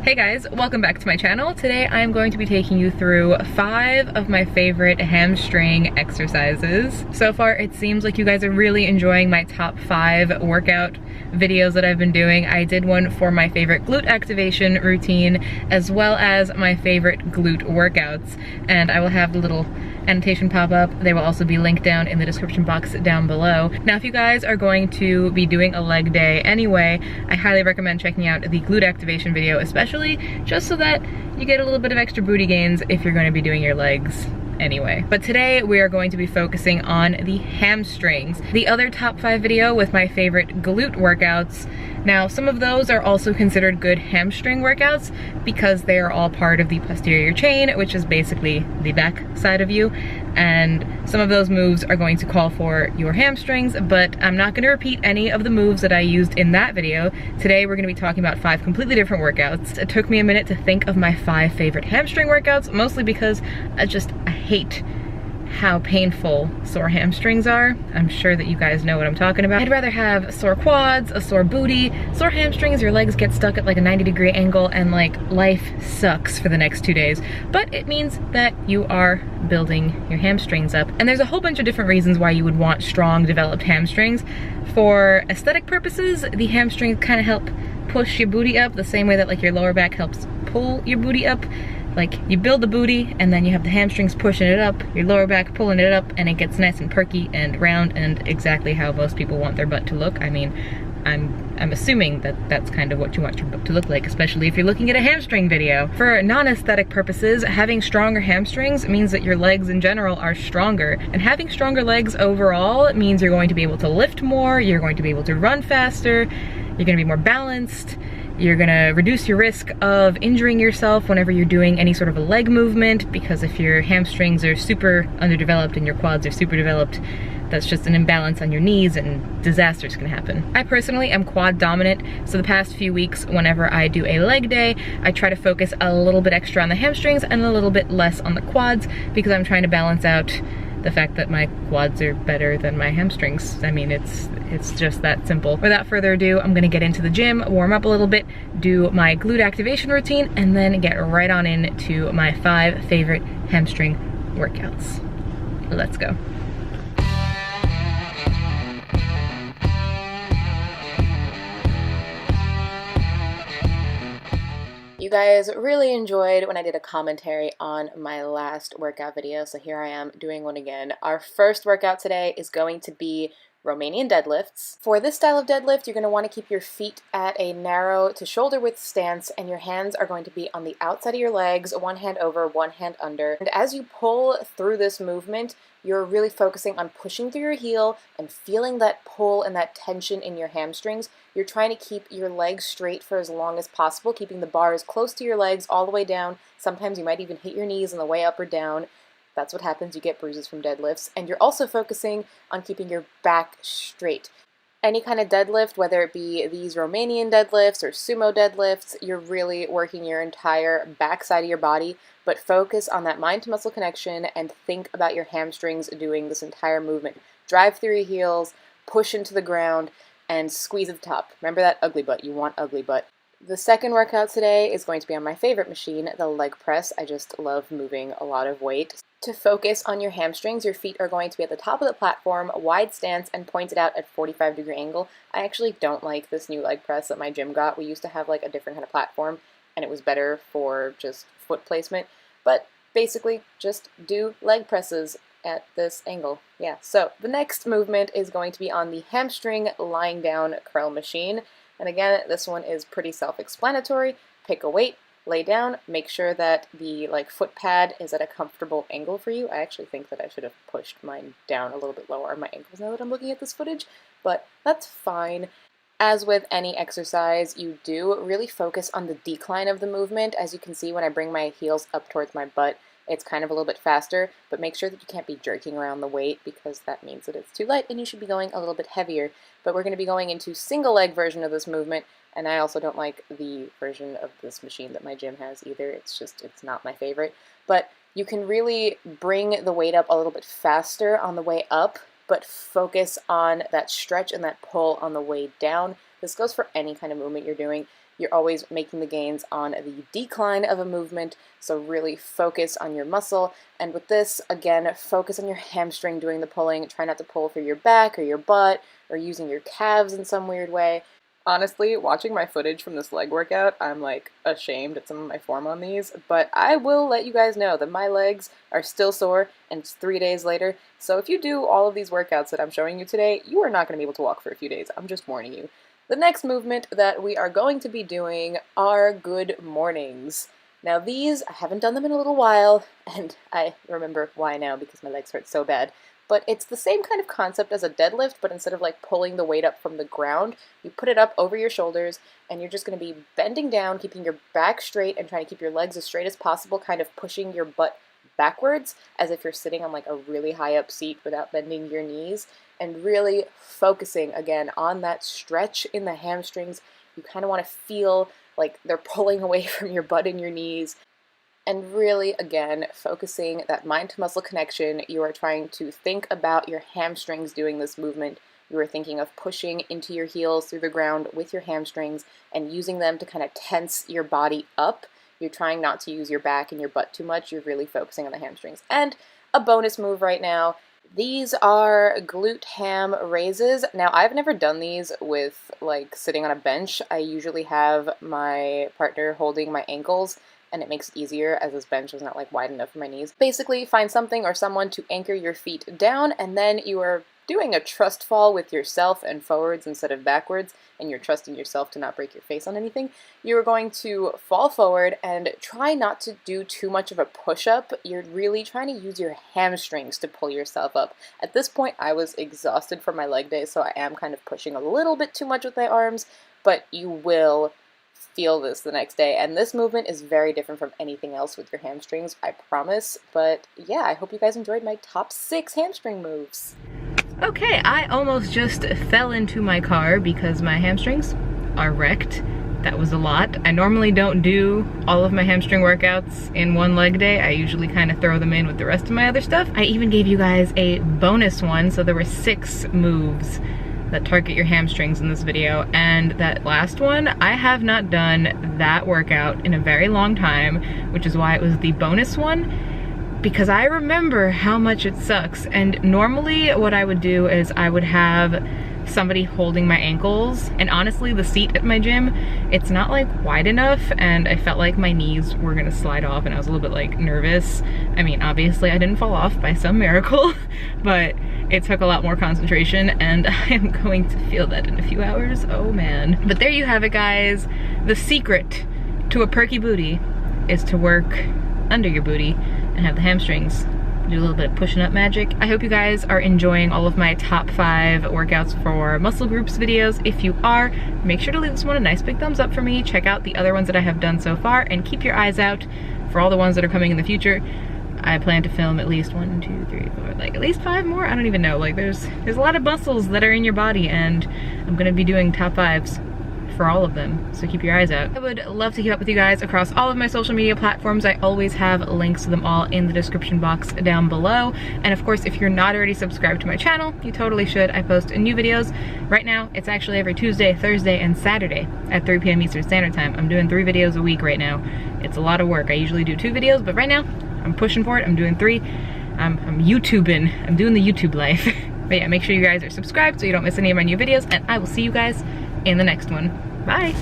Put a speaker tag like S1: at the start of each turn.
S1: Hey guys, welcome back to my channel. Today I'm going to be taking you through 5 of my favorite hamstring exercises. So far it seems like you guys are really enjoying my top 5 workout videos that I've been doing. I did one for my favorite glute activation routine as well as my favorite glute workouts, and I will have the little annotation pop up. They will also be linked down in the description box down below. Now if you guys are going to be doing a leg day anyway, I highly recommend checking out the glute activation video, especially just so that you get a little bit of extra booty gains if you're going to be doing your legs anyway. But today we are going to be focusing on the hamstrings. The other top 5 video with my favorite glute workouts. Now some of those are also considered good hamstring workouts because they are all part of the posterior chain, which is basically the back side of you. And some of those moves are going to call for your hamstrings, but I'm not going to repeat any of the moves that I used in that video. Today we're going to be talking about 5 completely different workouts. It took me a minute to think of my 5 favorite hamstring workouts, mostly because I hate how painful sore hamstrings are. I'm sure that you guys know what I'm talking about. I'd rather have sore quads, a sore booty. Sore hamstrings, your legs get stuck at like a 90-degree angle and like life sucks for the next 2 days. But it means that you are building your hamstrings up. And there's a whole bunch of different reasons why you would want strong, developed hamstrings. For aesthetic purposes, the hamstrings kind of help push your booty up the same way that like your lower back helps pull your booty up. Like, you build the booty, and then you have the hamstrings pushing it up, your lower back pulling it up, and it gets nice and perky and round and exactly how most people want their butt to look. I mean, I'm assuming that that's kind of what you want your butt to look like, especially if you're looking at a hamstring video. For non-aesthetic purposes, having stronger hamstrings means that your legs in general are stronger. And having stronger legs overall means you're going to be able to lift more, you're going to be able to run faster, you're going to be more balanced. You're gonna reduce your risk of injuring yourself whenever you're doing any sort of a leg movement, because if your hamstrings are super underdeveloped and your quads are super developed, that's just an imbalance on your knees and disasters can happen. I personally am quad dominant, so the past few weeks whenever I do a leg day, I try to focus a little bit extra on the hamstrings and a little bit less on the quads because I'm trying to balance out the fact that my quads are better than my hamstrings. I mean, it's just that simple. Without further ado, I'm gonna get into the gym, warm up a little bit, do my glute activation routine, and then get right on into my 5 favorite hamstring workouts. Let's go. You guys really enjoyed when I did a commentary on my last workout video, so here I am doing one again. Our first workout today is going to be Romanian deadlifts. For this style of deadlift, you're going to want to keep your feet at a narrow to shoulder width stance, and your hands are going to be on the outside of your legs, one hand over, one hand under. And as you pull through this movement, you're really focusing on pushing through your heel and feeling that pull and that tension in your hamstrings. You're trying to keep your legs straight for as long as possible, keeping the bars close to your legs all the way down. Sometimes you might even hit your knees on the way up or down. That's what happens, you get bruises from deadlifts. And you're also focusing on keeping your back straight. Any kind of deadlift, whether it be these Romanian deadlifts or sumo deadlifts, you're really working your entire back side of your body, but focus on that mind to muscle connection and think about your hamstrings doing this entire movement. Drive through your heels, push into the ground, and squeeze at the top. Remember that ugly butt, you want ugly butt. The second workout today is going to be on my favorite machine, the leg press. I just love moving a lot of weight. To focus on your hamstrings, your feet are going to be at the top of the platform, wide stance, and pointed out at 45-degree angle. I actually don't like this new leg press that my gym got. We used to have like a different kind of platform, and it was better for just foot placement. But basically, just do leg presses at this angle. Yeah, so the next movement is going to be on the hamstring lying down curl machine. And again, this one is pretty self-explanatory. Pick a weight, lay down, make sure that the foot pad is at a comfortable angle for you. I actually think that I should have pushed mine down a little bit lower on my ankles now that I'm looking at this footage, but that's fine. As with any exercise you do, really focus on the decline of the movement. As you can see, when I bring my heels up towards my butt, it's kind of a little bit faster, but make sure that you can't be jerking around the weight because that means that it's too light and you should be going a little bit heavier. But we're going to be going into single leg version of this movement, and I also don't like the version of this machine that my gym has either. It's not my favorite. But you can really bring the weight up a little bit faster on the way up, but focus on that stretch and that pull on the way down. This goes for any kind of movement you're doing. you're always making the gains on the decline of a movement, so really focus on your muscle. And with this, again, focus on your hamstring doing the pulling. Try not to pull through your back or your butt or using your calves in some weird way. Honestly, watching my footage from this leg workout, I'm like ashamed at some of my form on these, but I will let you guys know that my legs are still sore and it's 3 days later. So if you do all of these workouts that I'm showing you today, you are not going to be able to walk for a few days. I'm just warning you. The next movement that we are going to be doing are good mornings. Now these, I haven't done them in a little while, and I remember why now because my legs hurt so bad. But it's the same kind of concept as a deadlift, but instead of like pulling the weight up from the ground, you put it up over your shoulders and you're just going to be bending down, keeping your back straight and trying to keep your legs as straight as possible, kind of pushing your butt backwards as if you're sitting on like a really high up seat without bending your knees, and really focusing again on that stretch in the hamstrings. You kind of want to feel like they're pulling away from your butt and your knees. And really, again, focusing that mind-to-muscle connection. You are trying to think about your hamstrings doing this movement. You are thinking of pushing into your heels through the ground with your hamstrings and using them to kind of tense your body up. You're trying not to use your back and your butt too much. You're really focusing on the hamstrings. And a bonus move right now, these are glute ham raises. Now, I've never done these with like sitting on a bench. I usually have my partner holding my ankles, and it makes it easier as this bench is not like wide enough for my knees. Basically, find something or someone to anchor your feet down, and then you are doing a trust fall with yourself and forwards instead of backwards, and you're trusting yourself to not break your face on anything. You're going to fall forward and try not to do too much of a push-up. You're really trying to use your hamstrings to pull yourself up. At this point, I was exhausted from my leg day, so I am kind of pushing a little bit too much with my arms, but you will feel this the next day, and this movement is very different from anything else with your hamstrings, I promise. But yeah, I hope you guys enjoyed my top 6 hamstring moves. Okay, I almost just fell into my car because my hamstrings are wrecked. That was a lot. I normally don't do all of my hamstring workouts in one leg day. I usually kind of throw them in with the rest of my other stuff. I even gave you guys a bonus one, so there were 6 moves that target your hamstrings in this video, and that last one, I have not done that workout in a very long time, which is why it was the bonus one, because I remember how much it sucks. And normally what I would do is I would have somebody holding my ankles, and honestly the seat at my gym, it's not like wide enough, and I felt like my knees were gonna slide off and I was a little bit like nervous. I mean, obviously I didn't fall off by some miracle, but it took a lot more concentration, and I am going to feel that in a few hours. Oh man. But there you have it, guys. The secret to a perky booty is to work under your booty and have the hamstrings do a little bit of pushing up magic. I hope you guys are enjoying all of my top 5 workouts for muscle groups videos. If you are, make sure to leave this one a nice big thumbs up for me. Check out the other ones that I have done so far, and keep your eyes out for all the ones that are coming in the future. I plan to film at least 1, 2, 3, 4, like at least 5 more. I don't even know. Like there's a lot of muscles that are in your body, and I'm gonna be doing top 5s for all of them, so keep your eyes out. I would love to keep up with you guys across all of my social media platforms. I always have links to them all in the description box down below. And of course, if you're not already subscribed to my channel, you totally should. I post new videos. Right now, it's actually every Tuesday, Thursday, and Saturday at 3 p.m. Eastern Standard Time. I'm doing 3 videos a week right now. It's a lot of work. I usually do 2 videos, but right now, I'm pushing for it. I'm doing 3. I'm YouTubing. I'm doing the YouTube life. But yeah, make sure you guys are subscribed so you don't miss any of my new videos, and I will see you guys in the next one. Bye.